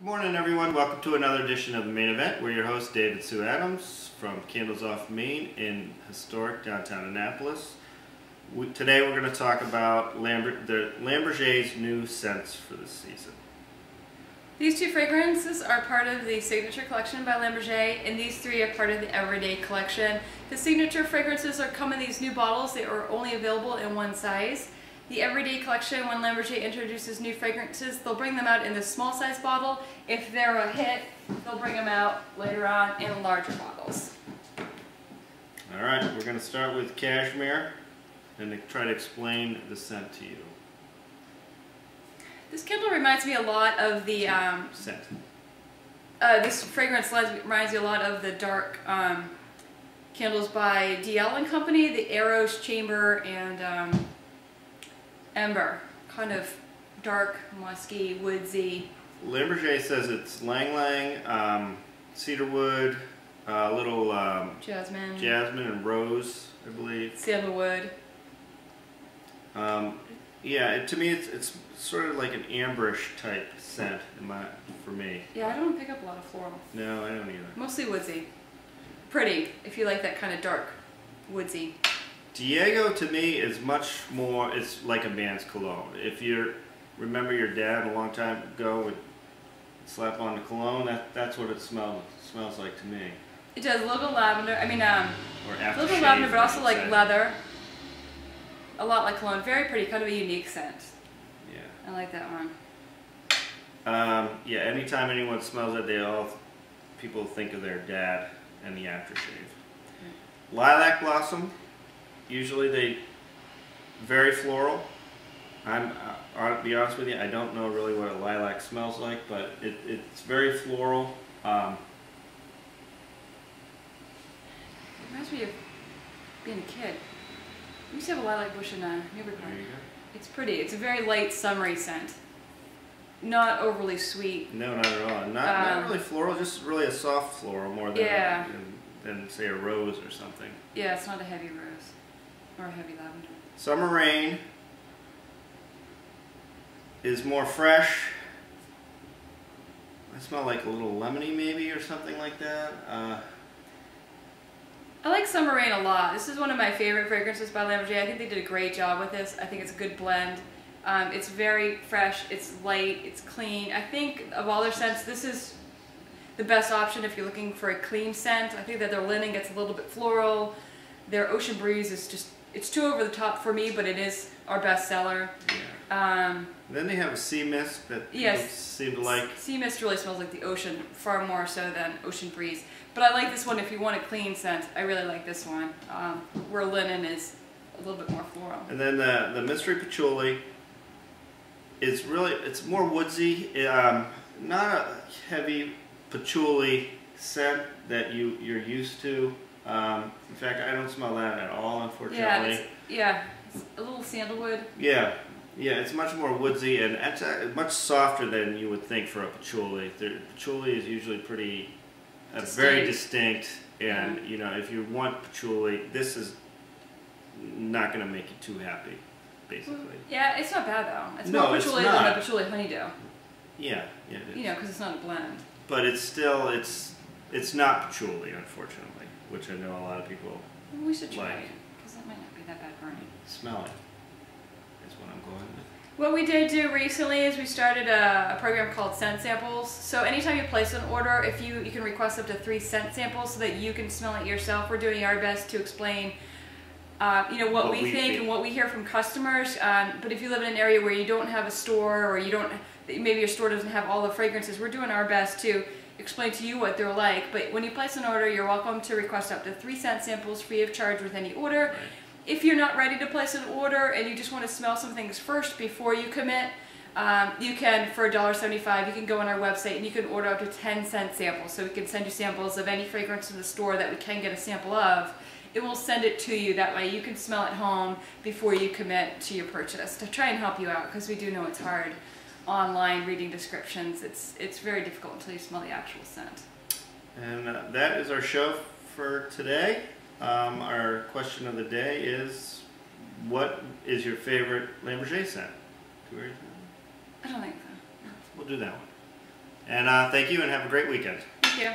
Good morning, everyone. Welcome to another edition of The Main Event. We're your host, David Sue Adams from Candles Off Main in historic downtown Annapolis. Today we're going to talk about the Lampe Berger's new scents for this season. These two fragrances are part of the Signature Collection by Lampe Berger, and these three are part of the Everyday Collection. The Signature fragrances come in these new bottles. They are only available in one size. The Everyday Collection, when Lampe Berger introduces new fragrances, they'll bring them out in the small size bottle. If they're a hit, they'll bring them out later on in larger bottles. Alright, we're going to start with Cashmere and try to explain the scent to you. This candle reminds me a lot of the... scent. This fragrance reminds me a lot of the dark candles by DL & Company, the Eros, Chamber, and Ember. Kind of dark, musky, woodsy. Lampe Berger says it's Lang Lang, cedarwood, a little jasmine and rose, I believe. Sandalwood. Yeah, to me it's sort of like an amberish type scent for me. Yeah, I don't pick up a lot of floral. No, I don't either. Mostly woodsy. Pretty, if you like that kind of dark, woodsy. Diego to me is much more, it's like a man's cologne. If you remember your dad a long time ago would slap on the cologne, that's what it smells like to me. It does a little bit of lavender, or a little bit of lavender, but also like leather. A lot like cologne. Very pretty, kind of a unique scent. Yeah. I like that one. Yeah, anytime anyone smells it, people think of their dad and the aftershave. Lilac Blossom. Usually very floral. I'll be honest with you, I don't know really what a lilac smells like, but it's very floral. It reminds me of being a kid. We used to have a lilac bush in Newbury Park. There you go. It's pretty. It's a very light, summery scent. Not overly sweet. No, not at all. Not really floral, just really a soft floral more than say a rose or something. Yeah, it's not a heavy rose. Or a heavy lavender. Summer Rain is more fresh. I smell like a little lemony maybe or something like that. I like Summer Rain a lot. This is one of my favorite fragrances by Lampe Berger. I think they did a great job with this. I think it's a good blend. It's very fresh, it's light, it's clean. I think of all their scents, this is the best option if you're looking for a clean scent. I think that their linen gets a little bit floral. Their Ocean Breeze is just, it's too over the top for me, but it is our best seller. Yeah. Then they have a Sea Mist that people seem to like. Sea Mist really smells like the ocean, far more so than Ocean Breeze. But I like this one if you want a clean scent. I really like this one, where linen is a little bit more floral. And then the Mystery Patchouli is really, it's more woodsy, not a heavy patchouli scent that you're used to. In fact, I don't smell that at all, unfortunately. Yeah, it's a little sandalwood. Yeah, it's much more woodsy and it's much softer than you would think for a patchouli. The patchouli is usually pretty, very distinct, and you know, if you want patchouli, this is not going to make you too happy, basically. Yeah, it's not bad though. It's more patchouli than a patchouli honeydew. Yeah, it is. You know, because it's not a blend. But it's still, it's not patchouli, unfortunately, which I know a lot of people We should try it, because that might not be that bad burning. Smell it is what I'm going with. What we did do recently is we started a program called Scent Samples. So anytime you place an order, if you can request up to 3 scent samples so that you can smell it yourself. We're doing our best to explain you know, what we think and what we hear from customers. But if you live in an area where you don't have a store, or maybe your store doesn't have all the fragrances, we're doing our best to explain to you what they're like. But when you place an order, you're welcome to request up to 3 scent samples free of charge with any order. Right. If you're not ready to place an order and you just want to smell some things first before you commit, you can, for $1.75, you can go on our website and you can order up to 10 scent samples. So we can send you samples of any fragrance in the store that we can get a sample of. It will send it to you. That way you can smell at home before you commit to your purchase, to try and help you out, because we do know it's hard online reading descriptions. It's very difficult until you smell the actual scent. And that is our show for today. Our question of the day is, what is your favorite Lampe Berger scent? I don't think so. We'll do that one. And thank you and have a great weekend. Thank you.